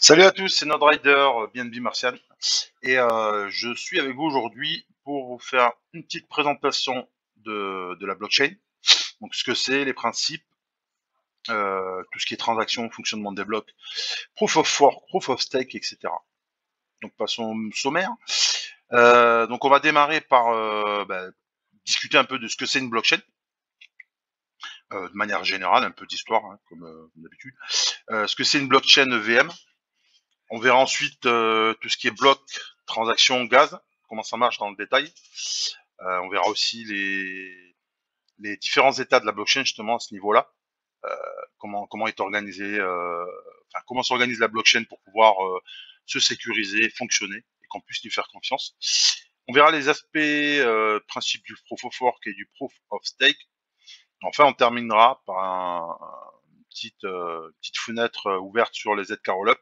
Salut à tous, c'est Noderider, BNB Martial, et je suis avec vous aujourd'hui pour vous faire une petite présentation de la blockchain. Donc ce que c'est, les principes, tout ce qui est transaction, fonctionnement des blocs, proof of work, proof of stake, etc. Donc passons sommaire. Donc on va démarrer par discuter un peu de ce que c'est une blockchain, de manière générale, un peu d'histoire, hein, comme d'habitude. Ce que c'est une blockchain EVM. On verra ensuite tout ce qui est bloc, transaction, gaz, comment ça marche dans le détail. On verra aussi les différents états de la blockchain justement à ce niveau-là. Comment est organisé, comment s'organise la blockchain pour pouvoir se sécuriser, fonctionner et qu'on puisse lui faire confiance. On verra les aspects principes du proof of work et du proof of stake. Enfin, on terminera par une petite fenêtre ouverte sur les ZK Rollup.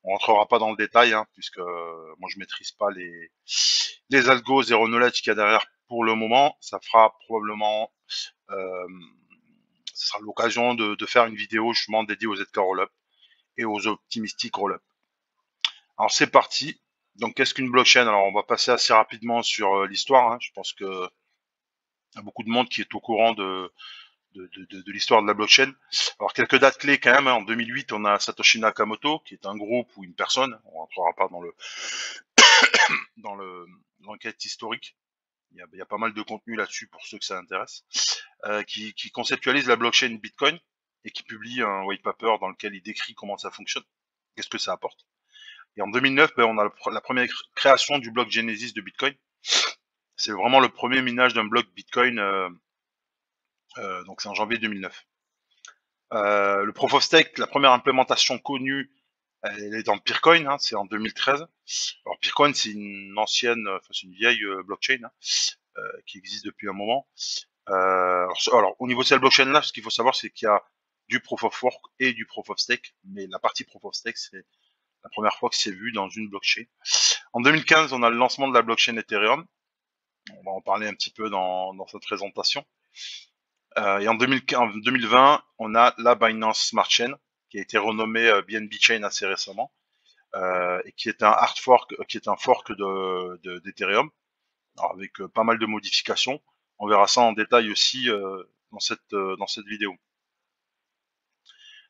On rentrera pas dans le détail, hein, puisque moi je maîtrise pas les algos zero knowledge qu'il y a derrière pour le moment. Ça fera probablement, euh, ça sera l'occasion de faire une vidéo justement dédiée aux ZK Rollup et aux optimistic Rollup. Alors c'est parti. Donc qu'est-ce qu'une blockchain? Alors on va passer assez rapidement sur l'histoire. Hein. Je pense que y a beaucoup de monde qui est au courant de l'histoire de la blockchain. Alors quelques dates clés quand même. Hein. En 2008, on a Satoshi Nakamoto, qui est un groupe ou une personne. On rentrera pas dans l'enquête historique. Il y a pas mal de contenu là-dessus pour ceux que ça intéresse. Qui conceptualise la blockchain Bitcoin et qui publie un white paper dans lequel il décrit comment ça fonctionne, qu'est-ce que ça apporte. Et en 2009, on a la première création du bloc Genesis de Bitcoin. C'est vraiment le premier minage d'un bloc Bitcoin. Donc c'est en janvier 2009. Le proof of stake, la première implémentation connue, elle est dans Peercoin, hein, c'est en 2013. Alors Peercoin, c'est une ancienne, c'est une vieille blockchain hein, qui existe depuis un moment. Alors au niveau de cette blockchain-là, ce qu'il faut savoir, c'est qu'il y a du proof of work et du proof of stake, mais la partie proof of stake, c'est la première fois que c'est vu dans une blockchain. En 2015, on a le lancement de la blockchain Ethereum. On va en parler un petit peu dans cette présentation. Et en 2020, on a la Binance Smart Chain, qui a été renommée BNB Chain assez récemment, et qui est un hard fork, qui est un fork d'Ethereum, avec pas mal de modifications. On verra ça en détail aussi dans cette vidéo.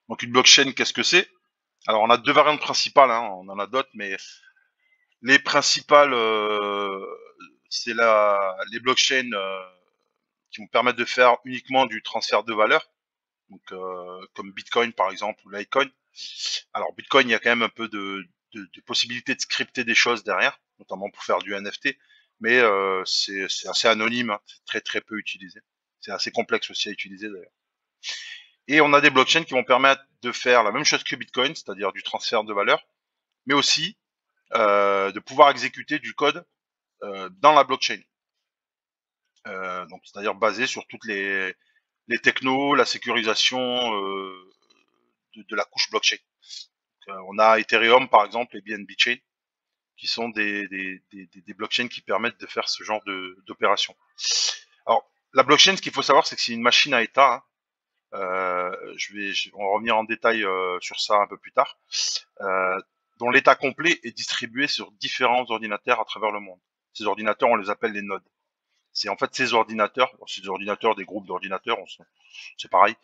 Donc une blockchain, qu'est-ce que c'est? Alors on a deux variantes principales, hein, on en a d'autres, mais les principales, c'est les blockchains qui vont permettre de faire uniquement du transfert de valeur, donc comme Bitcoin par exemple ou Litecoin. Alors Bitcoin, il y a quand même un peu de possibilité de scripter des choses derrière, notamment pour faire du NFT, mais c'est assez anonyme, hein, c'est très très peu utilisé. C'est assez complexe aussi à utiliser d'ailleurs. Et on a des blockchains qui vont permettre de faire la même chose que Bitcoin, c'est-à-dire du transfert de valeur, mais aussi de pouvoir exécuter du code dans la blockchain. Donc c'est-à-dire basé sur toutes les technos, la sécurisation de la couche blockchain. On a Ethereum par exemple et BNB Chain qui sont des blockchains qui permettent de faire ce genre d'opération. Alors la blockchain, ce qu'il faut savoir, c'est que c'est une machine à état. Hein. On va revenir en détail sur ça un peu plus tard. Dont l'état complet est distribué sur différents ordinateurs à travers le monde. Ces ordinateurs, on les appelle les nodes. C'est en fait ces ordinateurs, ces ordinateurs, des groupes d'ordinateurs, c'est pareil.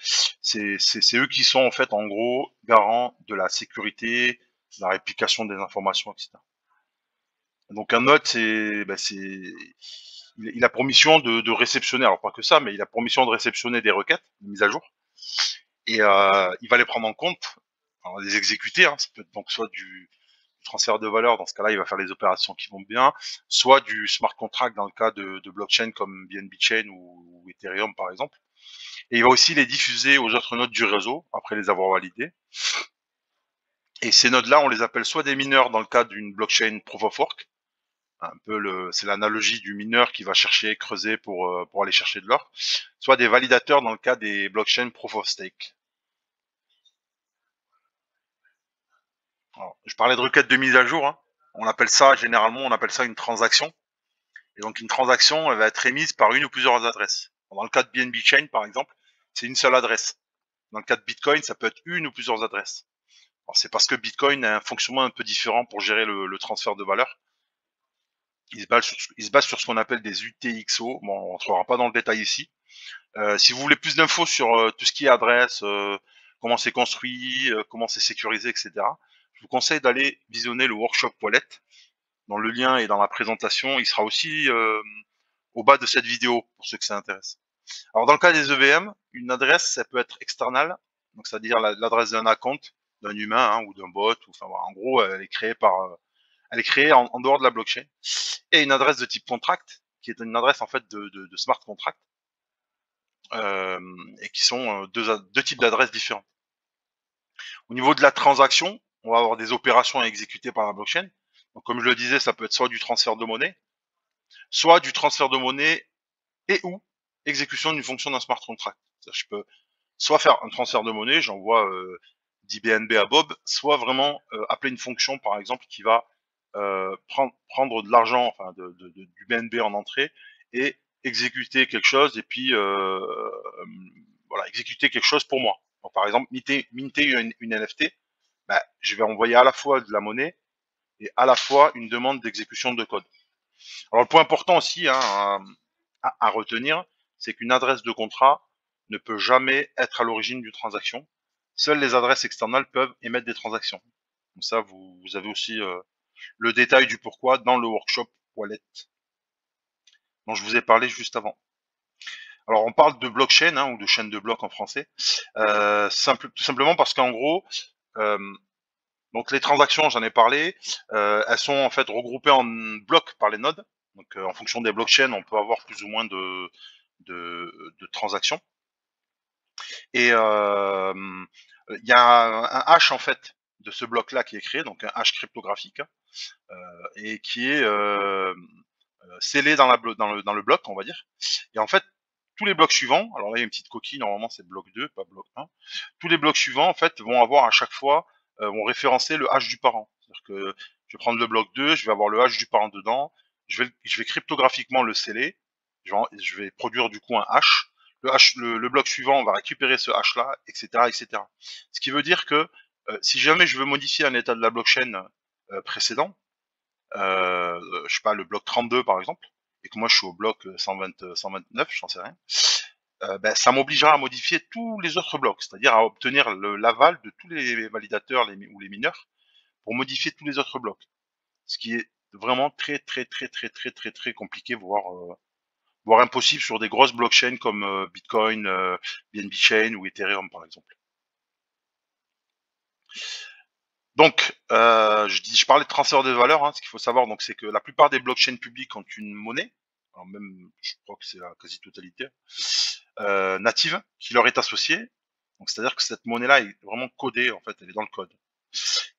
C'est eux qui sont en fait en gros garants de la sécurité, de la réplication des informations, etc. Donc un node, il a pour mission de réceptionner, alors pas que ça, mais il a pour mission de réceptionner des requêtes, des mises à jour, et il va les prendre en compte, alors les exécuter. Hein, ça peut être donc soit du transfert de valeur, dans ce cas-là, il va faire les opérations qui vont bien, soit du smart contract dans le cas de blockchain comme BNB Chain ou Ethereum par exemple. Et il va aussi les diffuser aux autres nodes du réseau après les avoir validés. Et ces nodes-là, on les appelle soit des mineurs dans le cas d'une blockchain proof of work, c'est l'analogie du mineur qui va chercher, creuser pour aller chercher de l'or, soit des validateurs dans le cas des blockchains proof of stake. Alors, je parlais de requête de mise à jour. Hein. Généralement, on appelle ça une transaction. Et donc, une transaction, elle va être émise par une ou plusieurs adresses. Dans le cas de BNB Chain, par exemple, c'est une seule adresse. Dans le cas de Bitcoin, ça peut être une ou plusieurs adresses. C'est parce que Bitcoin a un fonctionnement un peu différent pour gérer le transfert de valeur. Il se base sur ce qu'on appelle des UTXO. Bon, on rentrera pas dans le détail ici. Si vous voulez plus d'infos sur tout ce qui est adresse, comment c'est construit, comment c'est sécurisé, etc., je vous conseille d'aller visionner le workshop Wallet. Dans le lien et dans la présentation, il sera aussi au bas de cette vidéo pour ceux que ça intéresse. Alors dans le cas des EVM, une adresse, ça peut être externale, donc c'est-à-dire l'adresse d'un account, d'un humain ou d'un bot. Enfin, voilà, en gros, elle est créée en dehors de la blockchain. Et une adresse de type contract, qui est une adresse en fait de smart contract, et qui sont deux types d'adresses différentes. Au niveau de la transaction, on va avoir des opérations à exécuter par la blockchain. Donc, comme je le disais, ça peut être soit du transfert de monnaie, soit du transfert de monnaie et ou exécution d'une fonction d'un smart contract. Je peux soit faire un transfert de monnaie, j'envoie 10 BNB à Bob, soit vraiment appeler une fonction, par exemple, qui va prendre de l'argent, enfin du BNB en entrée, et exécuter quelque chose, et puis voilà, exécuter quelque chose pour moi. Donc, par exemple, minter une NFT, bah, je vais envoyer à la fois de la monnaie et à la fois une demande d'exécution de code. Alors le point important aussi à retenir, c'est qu'une adresse de contrat ne peut jamais être à l'origine d'une transaction. Seules les adresses externales peuvent émettre des transactions. Donc ça, vous avez aussi le détail du pourquoi dans le workshop Wallet dont je vous ai parlé juste avant. Alors on parle de blockchain ou de chaîne de blocs en français, tout simplement parce qu'en gros, donc les transactions, j'en ai parlé, elles sont en fait regroupées en blocs par les nodes. Donc en fonction des blockchains, on peut avoir plus ou moins de transactions. Et il y a un hash en fait de ce bloc-là qui est créé, donc un hash cryptographique, et qui est scellé dans le bloc, on va dire. Et en fait, tous les blocs suivants, alors là il y a une petite coquille, normalement c'est bloc 2, pas bloc 1. Tous les blocs suivants en fait vont avoir à chaque fois, vont référencer le hash du parent. C'est-à-dire que je vais prendre le bloc 2, je vais avoir le hash du parent dedans, je vais cryptographiquement le sceller, je vais produire du coup un hash. Le bloc suivant va récupérer ce hash là, etc., etc. Ce qui veut dire que si jamais je veux modifier un état de la blockchain précédent, je sais pas, le bloc 32 par exemple, et que moi je suis au bloc 129, j'en sais rien, ben, ça m'obligera à modifier tous les autres blocs, c'est-à-dire à obtenir l'aval de tous les validateurs ou les mineurs pour modifier tous les autres blocs. Ce qui est vraiment très compliqué, voire impossible sur des grosses blockchains comme Bitcoin, BNB Chain ou Ethereum par exemple. Donc, je parlais de transfert de valeur. Ce qu'il faut savoir, donc, c'est que la plupart des blockchains publiques ont une monnaie, alors même, je crois que c'est la quasi-totalité, native, qui leur est associée. Donc, c'est-à-dire que cette monnaie-là est vraiment codée, en fait, elle est dans le code.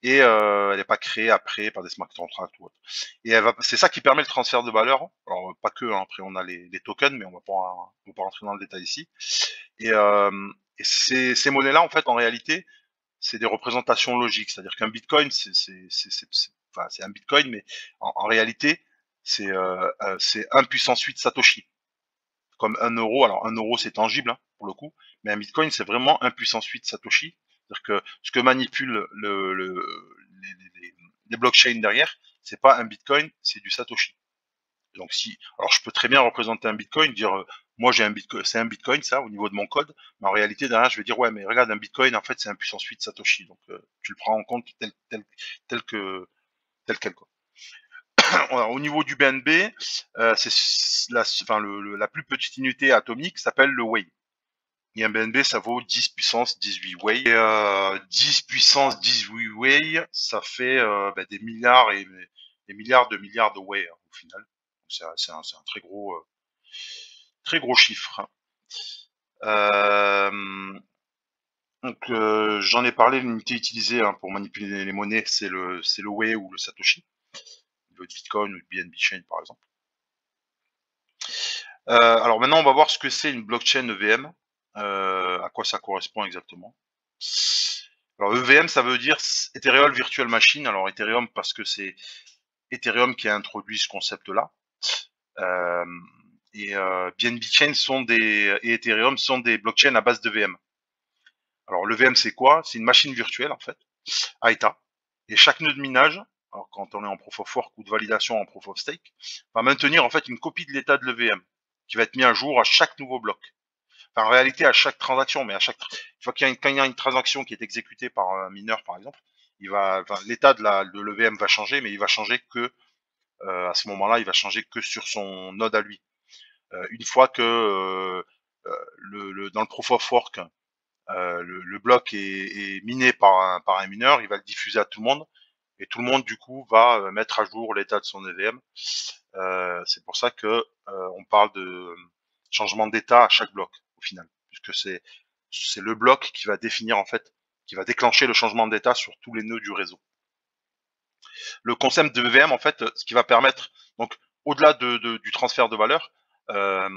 Et elle n'est pas créée après par des smart contracts ou autre. Et c'est ça qui permet le transfert de valeur. Alors, pas que, après on a les tokens, mais on va pas rentrer dans le détail ici. Et ces monnaies-là, en fait, en réalité, c'est des représentations logiques. C'est-à-dire qu'un bitcoin, c'est un bitcoin, mais en réalité, c'est 1 puissance 8 Satoshi. Comme 1 euro. Alors 1 euro, c'est tangible, pour le coup. Mais un bitcoin, c'est vraiment 1 puissance 8 Satoshi. C'est-à-dire que ce que manipulent les blockchains derrière, c'est pas un bitcoin, c'est du Satoshi. Donc alors je peux très bien représenter un bitcoin, dire moi j'ai un bitcoin, c'est un bitcoin ça au niveau de mon code, mais en réalité derrière je vais dire ouais mais regarde un bitcoin en fait c'est un puissance 8 Satoshi, donc tu le prends en compte tel quel quoi. Alors, au niveau du BNB, c'est la plus petite unité atomique s'appelle le Wei. Et un BNB ça vaut 10 puissance 18 Wei. Et 10 puissance 18 Wei, ça fait des milliards et des milliards de Wei au final. C'est un très gros chiffre. Donc j'en ai parlé, l'unité utilisée pour manipuler les monnaies, c'est le Wei ou le Satoshi, le Bitcoin ou le BNB Chain par exemple. Alors maintenant on va voir ce que c'est une blockchain EVM, à quoi ça correspond exactement. Alors EVM ça veut dire Ethereum Virtual Machine, alors Ethereum parce que c'est Ethereum qui a introduit ce concept-là. Et BNB Chain et Ethereum sont des blockchains à base de VM. Alors le VM c'est quoi? C'est une machine virtuelle en fait. à état. Et chaque nœud de minage, alors quand on est en proof of work ou de validation en proof of stake, va maintenir en fait une copie de l'état de l'EVM qui va être mis à jour à chaque nouveau bloc. Enfin, en réalité, à chaque transaction, mais à chaque quand il y a une transaction qui est exécutée par un mineur, par exemple, l'état de l'EVM va changer, mais il va changer que à ce moment-là, il va changer que sur son node à lui. Une fois que dans le proof of work, le bloc est miné par un mineur, il va le diffuser à tout le monde, et tout le monde du coup va mettre à jour l'état de son EVM. C'est pour ça que on parle de changement d'état à chaque bloc au final, puisque c'est le bloc qui va définir en fait, qui va déclencher le changement d'état sur tous les nœuds du réseau. Le concept de EVM en fait, ce qui va permettre, donc au-delà du transfert de valeur, euh,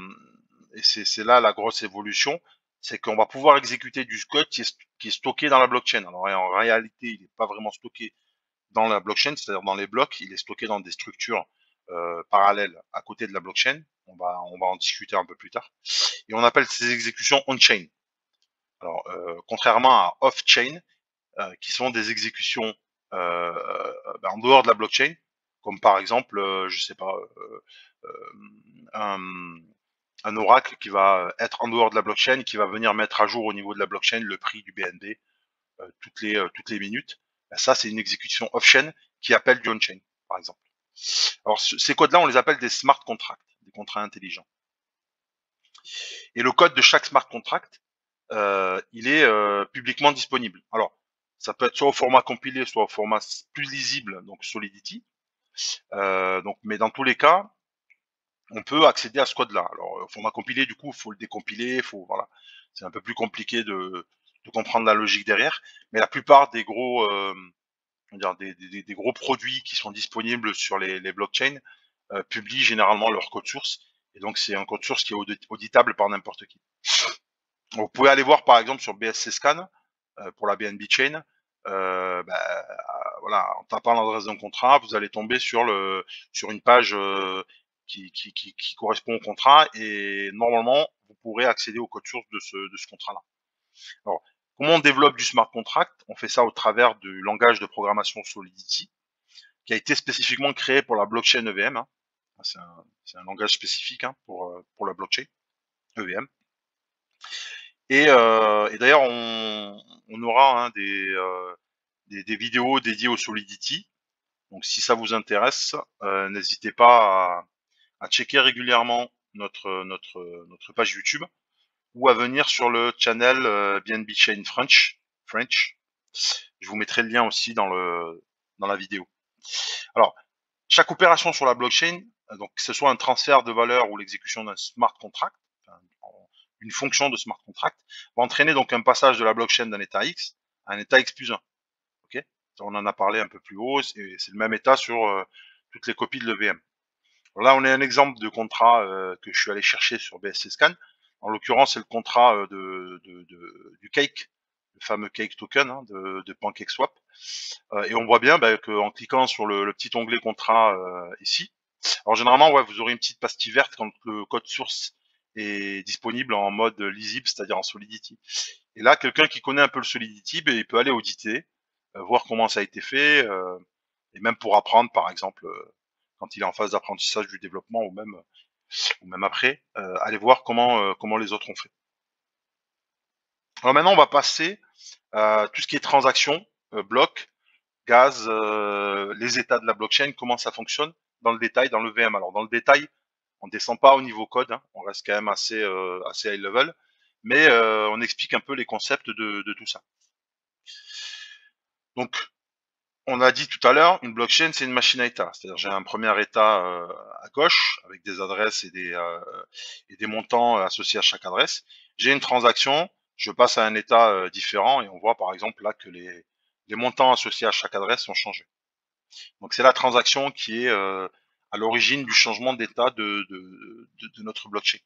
et c'est là la grosse évolution, c'est qu'on va pouvoir exécuter du code qui est stocké dans la blockchain. Alors en réalité, il n'est pas vraiment stocké dans la blockchain, c'est-à-dire dans les blocs, il est stocké dans des structures parallèles à côté de la blockchain. On va en discuter un peu plus tard. Et on appelle ces exécutions on-chain. Alors, contrairement à off-chain, qui sont des exécutions en dehors de la blockchain, comme par exemple, je sais pas, un, un oracle qui va être en dehors de la blockchain et qui va venir mettre à jour au niveau de la blockchain le prix du BNB toutes les minutes. Ben, ça, c'est une exécution off-chain qui appelle du on-chain, par exemple. Alors, ces codes-là, on les appelle des smart contracts, des contrats intelligents. Et le code de chaque smart contract, il est publiquement disponible. Alors, ça peut être soit au format compilé, soit au format plus lisible, donc Solidity. Mais dans tous les cas, on peut accéder à ce code-là. Alors, au format compilé, du coup, il faut le décompiler, voilà. C'est un peu plus compliqué de comprendre la logique derrière. Mais la plupart des gros, des gros produits qui sont disponibles sur les blockchains publient généralement leur code source. Et donc, c'est un code source qui est auditable par n'importe qui. Vous pouvez aller voir, par exemple, sur BSC Scan, pour la BNB Chain, voilà, en tapant l'adresse d'un contrat, vous allez tomber sur une page qui correspond au contrat, et normalement, vous pourrez accéder au code source de ce contrat-là. Alors, comment on développe du smart contract? On fait ça au travers du langage de programmation Solidity, qui a été spécifiquement créé pour la blockchain EVM. Hein. C'est un langage spécifique pour la blockchain EVM. Et d'ailleurs, on aura des vidéos dédiées au Solidity. Donc, si ça vous intéresse, n'hésitez pas à checker régulièrement notre page YouTube ou à venir sur le channel BNB Chain French. Je vous mettrai le lien aussi dans la vidéo. Alors, chaque opération sur la blockchain, donc que ce soit un transfert de valeur ou l'exécution d'un smart contract, une fonction de smart contract, va entraîner donc un passage de la blockchain d'un état X à un état X plus 1. Okay, on en a parlé un peu plus haut, c'est le même état sur toutes les copies de l'EVM. Là, on a un exemple de contrat que je suis allé chercher sur BSC Scan. En l'occurrence, c'est le contrat du Cake, le fameux Cake token de PancakeSwap. Et on voit bien qu'en cliquant sur le petit onglet contrat ici, alors généralement, ouais, vous aurez une petite pastille verte quand le code source est disponible en mode lisible, c'est-à-dire en Solidity. Et là, quelqu'un qui connaît un peu le Solidity, il peut aller auditer, voir comment ça a été fait, et même pour apprendre, par exemple, quand il est en phase d'apprentissage du développement ou même après, aller voir comment les autres ont fait. Alors maintenant, on va passer à tout ce qui est transactions, blocs, gaz, les états de la blockchain, comment ça fonctionne dans le détail, dans le VM. Alors dans le détail, on descend pas au niveau code, on reste quand même assez high level, mais on explique un peu les concepts de tout ça. Donc, on a dit tout à l'heure, une blockchain, c'est une machine à état. C'est-à-dire, j'ai un premier état à gauche, avec des adresses et des montants associés à chaque adresse. J'ai une transaction, je passe à un état différent, et on voit par exemple là que les montants associés à chaque adresse ont changé. Donc, c'est la transaction qui est à l'origine du changement d'état de notre blockchain.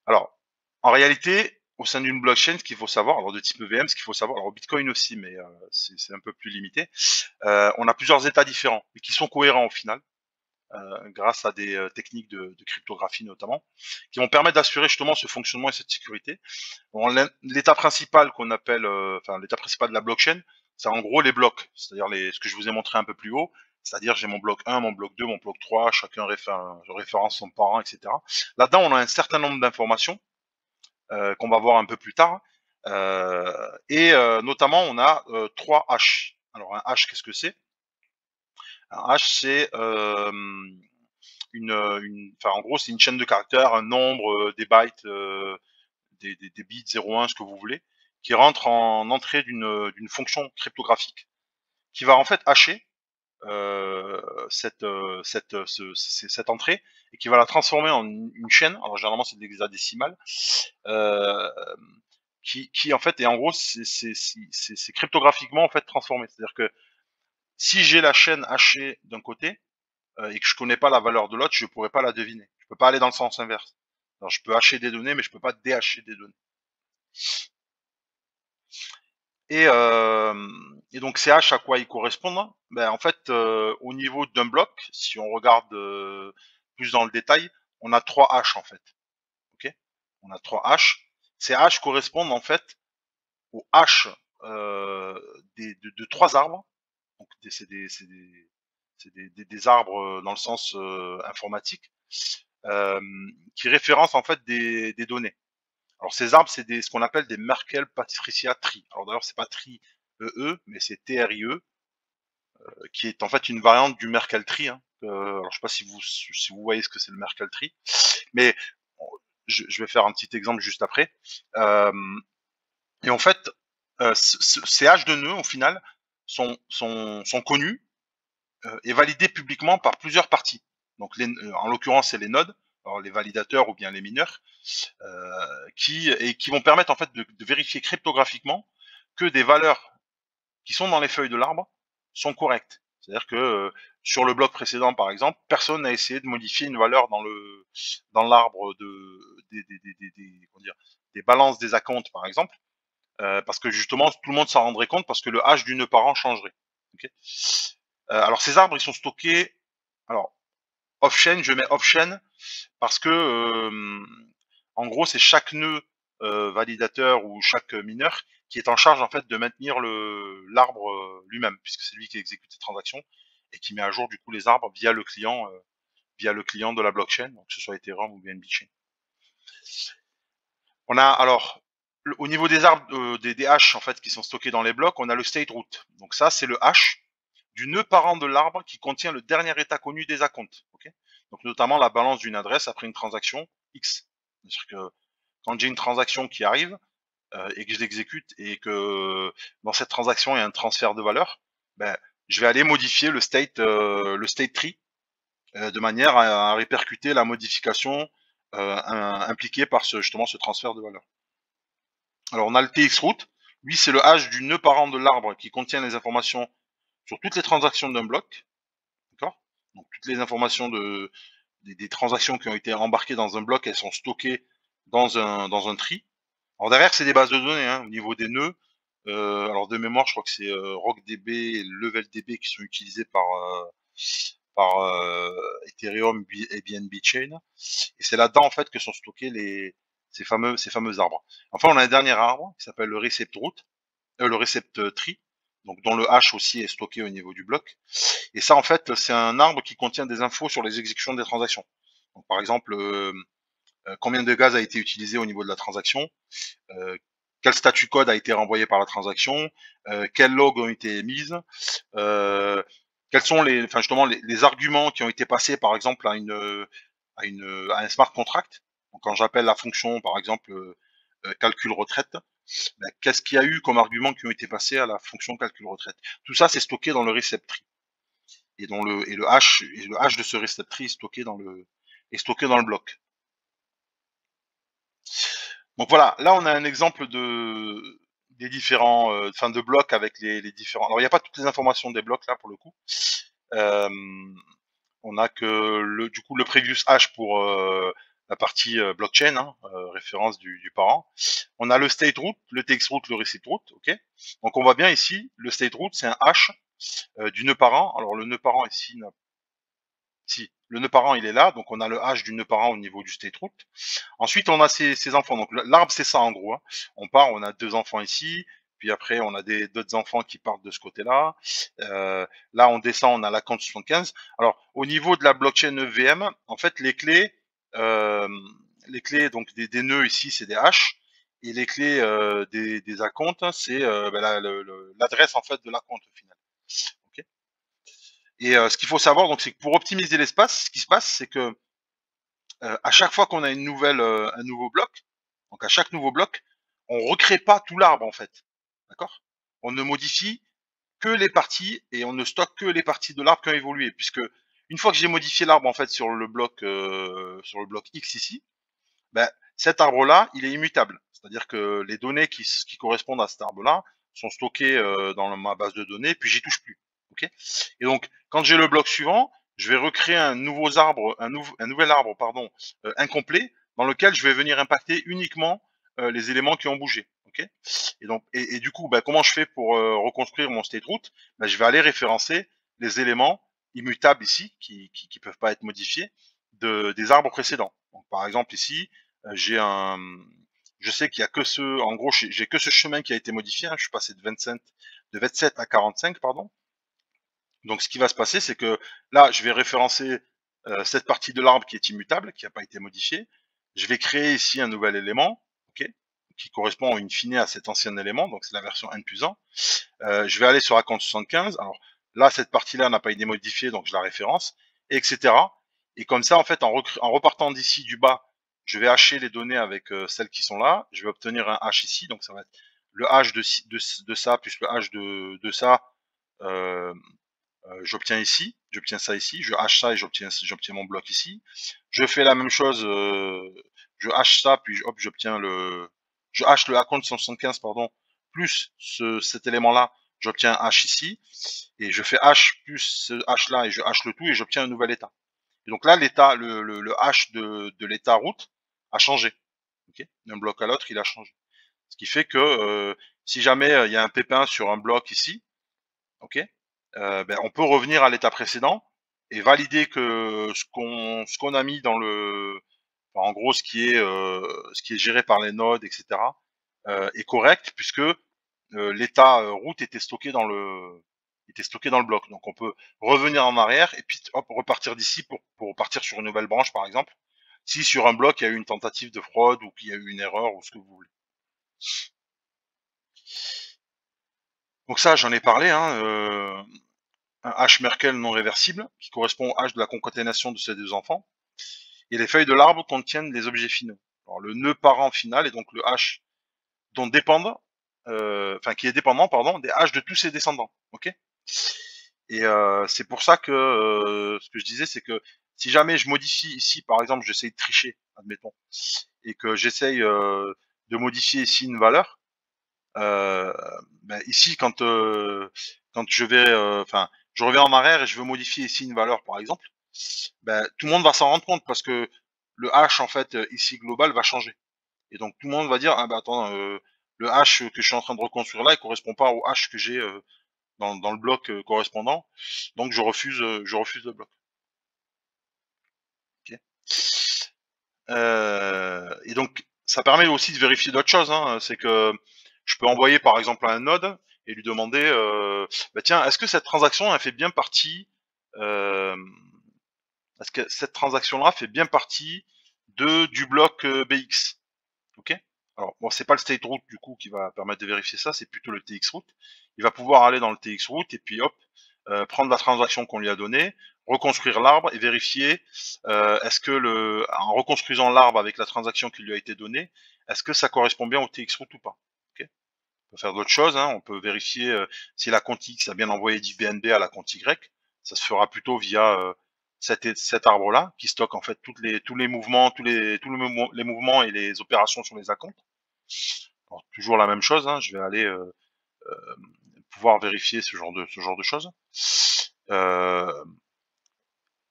Alors, en réalité, au sein d'une blockchain, ce qu'il faut savoir, alors de type EVM, ce qu'il faut savoir, alors Bitcoin aussi, mais c'est un peu plus limité, on a plusieurs états différents, mais qui sont cohérents au final. grâce à des techniques de cryptographie notamment, qui vont permettre d'assurer justement ce fonctionnement et cette sécurité. Bon, l'état principal qu'on appelle, enfin l'état principal de la blockchain, c'est en gros les blocs, c'est-à-dire ce que je vous ai montré un peu plus haut, c'est-à-dire j'ai mon bloc 1, mon bloc 2, mon bloc 3, chacun référence son parent, etc. Là-dedans, on a un certain nombre d'informations qu'on va voir un peu plus tard, notamment on a 3 hash. Alors un hash, qu'est-ce que c'est? Un hash, c'est enfin en gros c'est une chaîne de caractères, un nombre, des bytes, des bits 0,1, ce que vous voulez, qui rentre en entrée d'une fonction cryptographique, qui va en fait hasher cette entrée et qui va la transformer en une chaîne. Alors généralement c'est de l'hexadécimal, euh, qui en fait, et en gros c'est cryptographiquement en fait transformé. C'est-à-dire que si j'ai la chaîne hachée d'un côté et que je connais pas la valeur de l'autre, je pourrais pas la deviner. Je peux pas aller dans le sens inverse. Alors je peux hacher des données, mais je peux pas déhacher des données. Et donc ces haches, à quoi ils correspondent? Ben, en fait, au niveau d'un bloc, si on regarde plus dans le détail, on a 3 haches en fait. Ok, on a 3 haches. Ces haches correspondent en fait aux haches de 3 arbres. Donc c'est des arbres dans le sens informatique, qui référencent en fait des données. Alors ces arbres, c'est ce qu'on appelle des Merkle-Patricia Tree. Alors d'ailleurs, c'est pas Tree EE, mais c'est TRIE, qui est en fait une variante du Merkle Tree. Hein. Alors je sais pas si vous voyez ce que c'est le Merkle Tree, mais je vais faire un petit exemple juste après. Et en fait, ces haches de nœuds, au final, sont connus et validés publiquement par plusieurs parties. Donc en l'occurrence, c'est les nodes, alors les validateurs ou bien les mineurs, qui vont permettre en fait de vérifier cryptographiquement que des valeurs qui sont dans les feuilles de l'arbre sont correctes. C'est-à-dire que sur le bloc précédent, par exemple, personne n'a essayé de modifier une valeur dans l'arbre des balances des acomptes, par exemple, parce que justement tout le monde s'en rendrait compte parce que le hash du nœud parent changerait. Okay, alors ces arbres, ils sont stockés. Alors off-chain, je mets off-chain parce que en gros, c'est chaque nœud validateur ou chaque mineur qui est en charge en fait de maintenir l'arbre lui-même, puisque c'est lui qui exécute ces transactions et qui met à jour du coup les arbres via le client de la blockchain, donc que ce soit Ethereum ou bien Bitchain. On a alors au niveau des arbres, des hashes en fait qui sont stockés dans les blocs, on a le state root. Donc ça, c'est le hash du nœud parent de l'arbre qui contient le dernier état connu des acomptes. Okay, donc notamment la balance d'une adresse après une transaction X. C'est-à-dire que quand j'ai une transaction qui arrive et que je l'exécute et que dans cette transaction il y a un transfert de valeur, ben, je vais aller modifier le state tree de manière à répercuter la modification impliquée par justement ce transfert de valeur. Alors on a le txroot, lui c'est le hash du nœud parent de l'arbre qui contient les informations sur toutes les transactions d'un bloc, d'accord? Donc toutes les informations des transactions qui ont été embarquées dans un bloc, elles sont stockées dans un tree. Alors derrière, c'est des bases de données, hein, au niveau des nœuds. Alors de mémoire, je crois que c'est RockDB et LevelDB qui sont utilisés par Ethereum et BNB Chain. Et c'est là-dedans en fait que sont stockés ces fameux arbres. Enfin, on a un dernier arbre qui s'appelle le recept tree, donc dont le hash aussi est stocké au niveau du bloc. Et ça, en fait, c'est un arbre qui contient des infos sur les exécutions des transactions. Donc, par exemple, combien de gaz a été utilisé au niveau de la transaction, quel statut code a été renvoyé par la transaction, quels logs ont été émises, quels sont justement les arguments qui ont été passés, par exemple, à un smart contract. Donc, quand j'appelle la fonction, par exemple, calcul retraite, ben, qu'est-ce qu'il y a eu comme arguments qui ont été passés à la fonction calcul retraite. Tout ça, c'est stocké dans le recept tree. Et le hash de ce recept tree est stocké dans le bloc. Donc voilà, là on a un exemple des différents de blocs avec les différents. Alors il n'y a pas toutes les informations des blocs là pour le coup. On a que du coup le previous hash pour la partie blockchain, hein, référence du parent. On a le state root, le txroot, le receipt root, ok. Donc on voit bien ici, le state root c'est un hash du nœud parent. Alors le nœud parent ici n'a Si, le nœud parent, il est là, donc on a le hash du nœud parent au niveau du state root. Ensuite, on a ses enfants. Donc l'arbre, c'est ça en gros, hein. On part, on a 2 enfants ici, puis après on a d'autres enfants qui partent de ce côté-là. Là, on descend, on a la compte 75. Alors, au niveau de la blockchain EVM, en fait, les clés donc des nœuds ici, c'est des hashes, et les clés des acomptes, c'est l'adresse en fait de l'acompte au final. Ok. Et ce qu'il faut savoir, donc, c'est que pour optimiser l'espace, ce qui se passe, c'est que à chaque fois qu'on a un nouveau bloc, donc à chaque nouveau bloc, on recrée pas tout l'arbre en fait. D'accord. On ne modifie que les parties et on ne stocke que les parties de l'arbre qui ont évolué, puisque une fois que j'ai modifié l'arbre en fait sur le bloc X ici, ben, cet arbre-là, il est immutable. C'est-à-dire que les données qui correspondent à cet arbre-là sont stockées dans ma base de données, puis j'y touche plus. Ok. Et donc, quand j'ai le bloc suivant, je vais recréer un nouvel arbre, pardon, incomplet, dans lequel je vais venir impacter uniquement les éléments qui ont bougé. Ok. Et donc, et du coup, ben, comment je fais pour reconstruire mon state root? Ben, je vais aller référencer les éléments immutables ici, qui peuvent pas être modifiés, des arbres précédents. Donc, par exemple ici, j'ai un, je sais qu'il y a que en gros, j'ai que ce chemin qui a été modifié, hein. Je suis passé de 27 à 45, pardon. Donc, ce qui va se passer, c'est que là, je vais référencer cette partie de l'arbre qui est immutable, qui n'a pas été modifiée. Je vais créer ici un nouvel élément, ok, qui correspond in fine à cet ancien élément, donc c'est la version N plus 1. Je vais aller sur account 75. Alors là, cette partie-là n'a pas été modifiée, donc je la référence, etc. Et comme ça, en fait, en repartant d'ici du bas, je vais hacher les données avec celles qui sont là. Je vais obtenir un hash ici, donc ça va être le hash de ça plus le hash de ça. Euh, j'obtiens ici, j'obtiens ça ici, je hache ça et j'obtiens mon bloc ici. Je fais la même chose, je hache ça, puis hop, je hache le account 175, pardon, plus cet élément-là, j'obtiens un hash ici, et je fais hash plus ce hash là, et je hache le tout, et j'obtiens un nouvel état. Et donc là, l'état, le hash de l'état route a changé. Okay, d'un bloc à l'autre, il a changé. Ce qui fait que si jamais il y a un pépin sur un bloc ici, ok, ben, on peut revenir à l'état précédent et valider que ce qu'on a mis dans en gros ce qui est géré par les nodes, etc., est correct, puisque l'état route était stocké dans le bloc. Donc on peut revenir en arrière et puis hop, repartir d'ici pour partir sur une nouvelle branche, par exemple, si sur un bloc il y a eu une tentative de fraude ou qu'il y a eu une erreur ou ce que vous voulez. Donc ça, j'en ai parlé, hein, un hash Merkel non réversible, qui correspond au hash de la concaténation de ces deux enfants. Et les feuilles de l'arbre contiennent les objets finaux. Alors, le nœud parent final est donc le hash dont dépendent, qui est dépendant, pardon, des hashes de tous ses descendants. Ok. Et c'est pour ça que ce que je disais, c'est que si jamais je modifie ici, par exemple, j'essaye de tricher, admettons, et que j'essaye de modifier ici une valeur, ben ici quand je vais, je reviens en arrière et je veux modifier ici une valeur, par exemple, ben, tout le monde va s'en rendre compte parce que le hash en fait ici global va changer. Et donc tout le monde va dire ah ben attends, le hash que je suis en train de reconstruire là, il correspond pas au hash que j'ai dans le bloc correspondant, donc je refuse le bloc. Ok. Et donc ça permet aussi de vérifier d'autres choses, hein. C'est que je peux envoyer par exemple à un node et lui demander bah tiens, est-ce que cette transaction elle fait bien partie euh, est-ce que cette transaction-là fait bien partie du bloc BX. Ok. Alors, bon, c'est pas le state root du coup qui va permettre de vérifier ça, c'est plutôt le TX root. Il va pouvoir aller dans le TX root et puis hop, prendre la transaction qu'on lui a donnée, reconstruire l'arbre et vérifier est-ce que en reconstruisant l'arbre avec la transaction qui lui a été donnée, est-ce que ça correspond bien au TX root ou pas. Ok. On peut faire d'autres choses, hein. On peut vérifier si la compte X a bien envoyé du BNB à la compte Y. Ça se fera plutôt via cet arbre-là, qui stocke en fait tous les mouvements, les mouvements et les opérations sur les acomptes. Alors, toujours la même chose, hein. Je vais aller pouvoir vérifier ce genre de choses.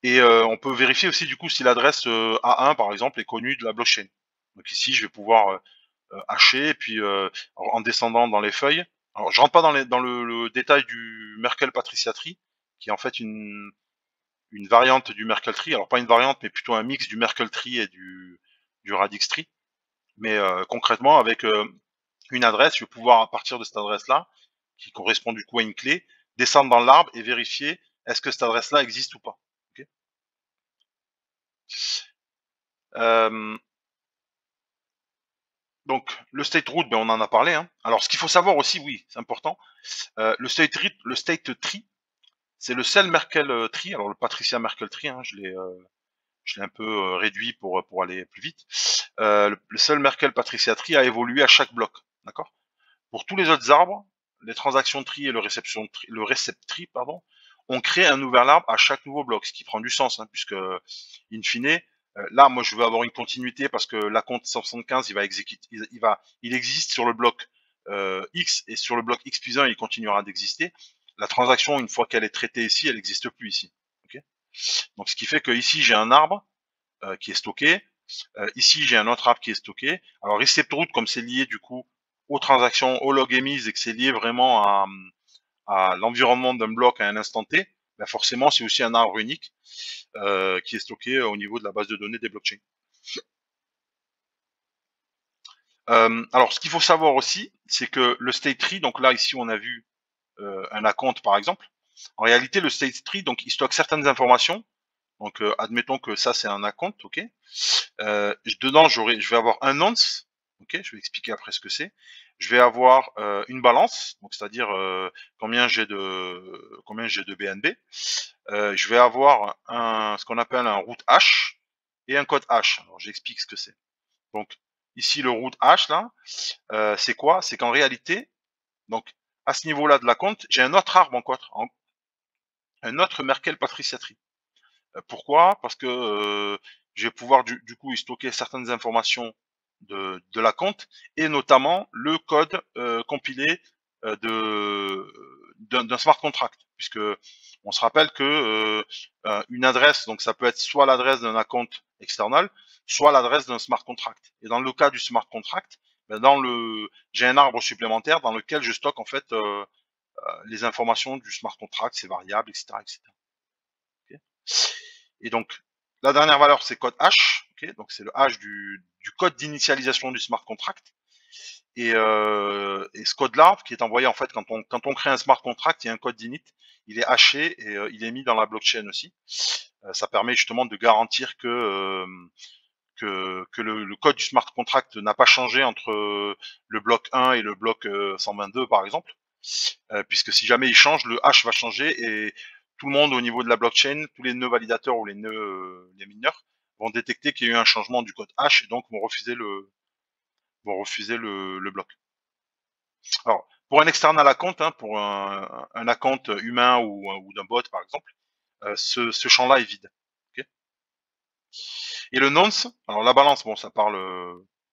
Et on peut vérifier aussi du coup si l'adresse A1 par exemple est connue de la blockchain. Donc ici, je vais pouvoir hacher et puis en descendant dans les feuilles. Alors, je rentre pas dans le détail du Merkel Patricia Tree, qui est en fait une une variante du Merkle tree. Alors pas une variante, mais plutôt un mix du Merkle tree et du Radix tree. Mais concrètement, avec une adresse, je vais pouvoir, à partir de cette adresse-là, qui correspond du coup à une clé, descendre dans l'arbre et vérifier est-ce que cette adresse-là existe ou pas. Okay. Donc le state root, ben, on en a parlé. Hein. Alors ce qu'il faut savoir aussi, oui, c'est important, le state tree, c'est le seul Merkle tree. Alors le Patricia Merkle tree, hein, je l'ai un peu réduit pour aller plus vite. Le seul Merkle Patricia tree a évolué à chaque bloc, d'accord. Pour tous les autres arbres, les transactions tree et le recept tree, pardon, on crée un nouvel arbre à chaque nouveau bloc, ce qui prend du sens, hein, puisque in fine, là, moi, je veux avoir une continuité parce que la compte 175, il va exécuter, il existe sur le bloc X et sur le bloc X plus 1, il continuera d'exister. La transaction, une fois qu'elle est traitée ici, elle n'existe plus ici. Okay. Donc, ce qui fait que ici, j'ai un arbre qui est stocké. Ici, j'ai un autre arbre qui est stocké. Alors, recept root, comme c'est lié du coup aux transactions, aux log émises et que c'est lié vraiment à l'environnement d'un bloc à un instant T, ben forcément, c'est aussi un arbre unique qui est stocké au niveau de la base de données des blockchains. Alors, ce qu'il faut savoir aussi, c'est que le state tree, donc là, ici, on a vu un account, par exemple. En réalité, le state tree, donc, il stocke certaines informations. Donc, admettons que ça, c'est un account, ok. Dedans, je vais avoir un nonce, ok. Je vais expliquer après ce que c'est. Je vais avoir une balance, donc c'est-à-dire combien j'ai de BNB. Je vais avoir ce qu'on appelle un root hash et un code hash. Alors, j'explique ce que c'est. Donc, ici, le root hash, là, c'est quoi? C'est qu'en réalité, donc, à ce niveau-là de la compte, j'ai un autre arbre un autre Merkle Patricia tree. Pourquoi? Parce que je vais pouvoir du coup y stocker certaines informations de la compte et notamment le code compilé d'un smart contract, puisque on se rappelle que une adresse, donc ça peut être soit l'adresse d'un account external, soit l'adresse d'un smart contract. Et dans le cas du smart contract, ben j'ai un arbre supplémentaire dans lequel je stocke en fait les informations du smart contract, ses variables, etc., etc. Okay. Et donc, la dernière valeur, c'est code hash. Okay, donc, c'est le hash du code d'initialisation du smart contract. Et ce code-là, qui est envoyé en fait quand on crée un smart contract, il y a un code d'init, il est haché et il est mis dans la blockchain aussi. Ça permet justement de garantir que le code du smart contract n'a pas changé entre le bloc 1 et le bloc 122 par exemple, puisque si jamais il change, le hash va changer et tout le monde au niveau de la blockchain, tous les nœuds validateurs ou les nœuds les mineurs vont détecter qu'il y a eu un changement du code hash et donc vont refuser le bloc. Alors, pour un external account, hein, pour un account humain ou d'un bot par exemple, ce champ-là est vide. Okay. Et le nonce, alors la balance, bon, ça parle,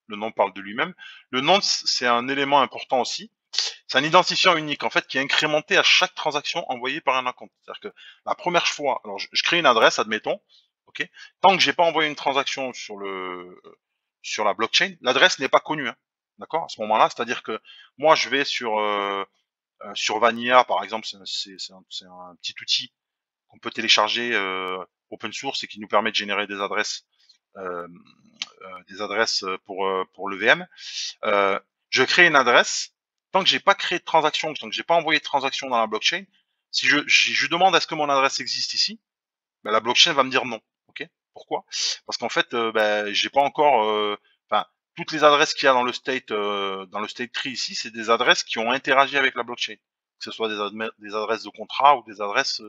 le nom parle de lui-même. Le nonce, c'est un élément important aussi. C'est un identifiant unique en fait qui est incrémenté à chaque transaction envoyée par un account. C'est-à-dire que la première fois, alors je crée une adresse, admettons, ok. Tant que j'ai pas envoyé une transaction sur la blockchain, l'adresse n'est pas connue, hein, d'accord. À ce moment-là, c'est-à-dire que moi je vais sur Vanilla par exemple, c'est un petit outil qu'on peut télécharger open source et qui nous permet de générer des adresses pour le VM. Je crée une adresse. Tant que j'ai pas créé de transaction, tant que j'ai pas envoyé de transaction dans la blockchain, si je demande est-ce que mon adresse existe ici, ben, la blockchain va me dire non. Ok. Pourquoi? Parce qu'en fait, j'ai pas encore, enfin, toutes les adresses qu'il y a dans le state tree ici, c'est des adresses qui ont interagi avec la blockchain, que ce soit des adresses de contrat ou des adresses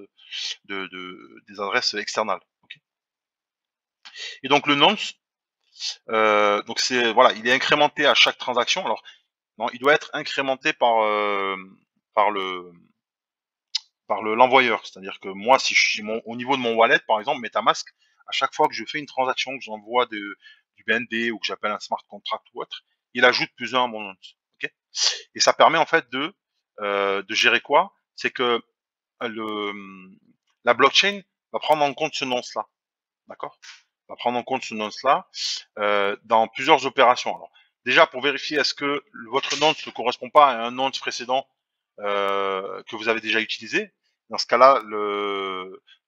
des adresses externales. Okay. Et donc le nonce, donc c'est voilà, il est incrémenté à chaque transaction. Alors non, il doit être incrémenté par l'envoyeur. C'est-à-dire que moi, si au niveau de mon wallet, par exemple, MetaMask, à chaque fois que je fais une transaction, que j'envoie du BNB ou que j'appelle un smart contract ou autre, il ajoute plus un à mon nonce. Okay. Et ça permet en fait de gérer quoi? C'est que la blockchain va prendre en compte ce nonce-là. D'accord? Va prendre en compte ce nonce-là dans plusieurs opérations. Alors, déjà, pour vérifier est-ce que votre nonce ne correspond pas à un nonce précédent que vous avez déjà utilisé. Dans ce cas-là,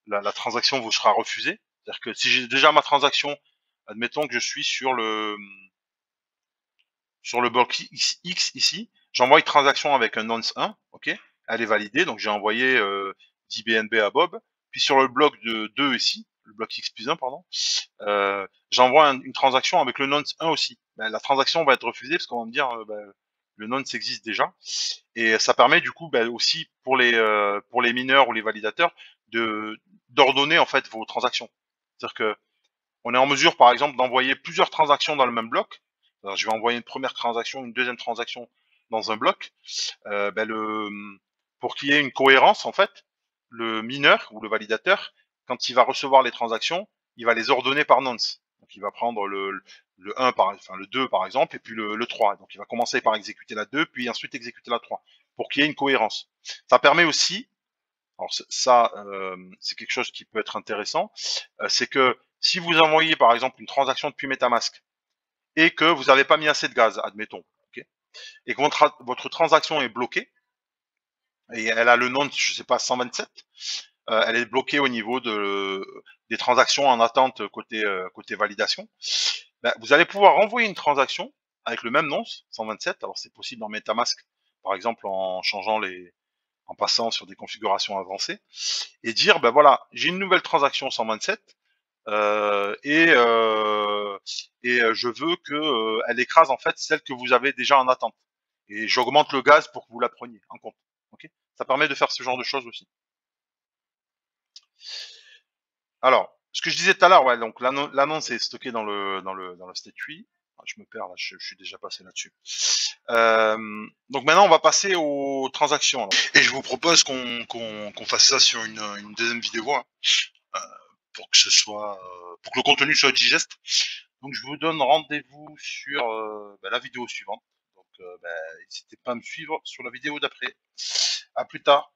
la transaction vous sera refusée. C'est-à-dire que si j'ai déjà ma transaction, admettons que je suis sur le bloc X ici, j'envoie une transaction avec un nonce 1, ok, elle est validée, donc j'ai envoyé 10 BNB à Bob, puis sur le bloc de 2 ici, le bloc X plus 1, pardon, j'envoie une transaction avec le nonce 1 aussi. Ben, la transaction va être refusée parce qu'on va me dire le nonce existe déjà, et ça permet du coup aussi pour les mineurs ou les validateurs d'ordonner en fait vos transactions. C'est-à-dire que on est en mesure, par exemple, d'envoyer plusieurs transactions dans le même bloc. Alors, je vais envoyer une première transaction, une deuxième transaction dans un bloc. Pour qu'il y ait une cohérence, en fait, le mineur ou le validateur, quand il va recevoir les transactions, il va les ordonner par nonce. Donc, il va prendre le 1 le 2 par exemple, et puis le 3. Donc, il va commencer par exécuter la 2, puis ensuite exécuter la 3, pour qu'il y ait une cohérence. Ça permet aussi, alors ça, c'est quelque chose qui peut être intéressant, c'est que si vous envoyez par exemple une transaction depuis MetaMask et que vous n'avez pas mis assez de gaz, admettons, okay, et que votre transaction est bloquée, et elle a le nom, je sais pas, 127, elle est bloquée au niveau des transactions en attente côté validation, ben, vous allez pouvoir envoyer une transaction avec le même nom, 127, alors c'est possible dans MetaMask, par exemple en passant sur des configurations avancées, et dire, ben voilà, j'ai une nouvelle transaction 127, je veux que elle écrase en fait celle que vous avez déjà en attente. Et j'augmente le gaz pour que vous la preniez en compte. Ok, ça permet de faire ce genre de choses aussi. Alors, ce que je disais tout à l'heure, ouais, donc l'annonce est stockée dans le state tree. Ah, je me perds là, je suis déjà passé là-dessus. Donc maintenant, on va passer aux transactions. Alors. Et je vous propose qu'on fasse ça sur une deuxième vidéo, hein, pour que pour que le contenu soit digeste. Donc je vous donne rendez-vous sur la vidéo suivante. Donc n'hésitez pas à me suivre sur la vidéo d'après. À plus tard.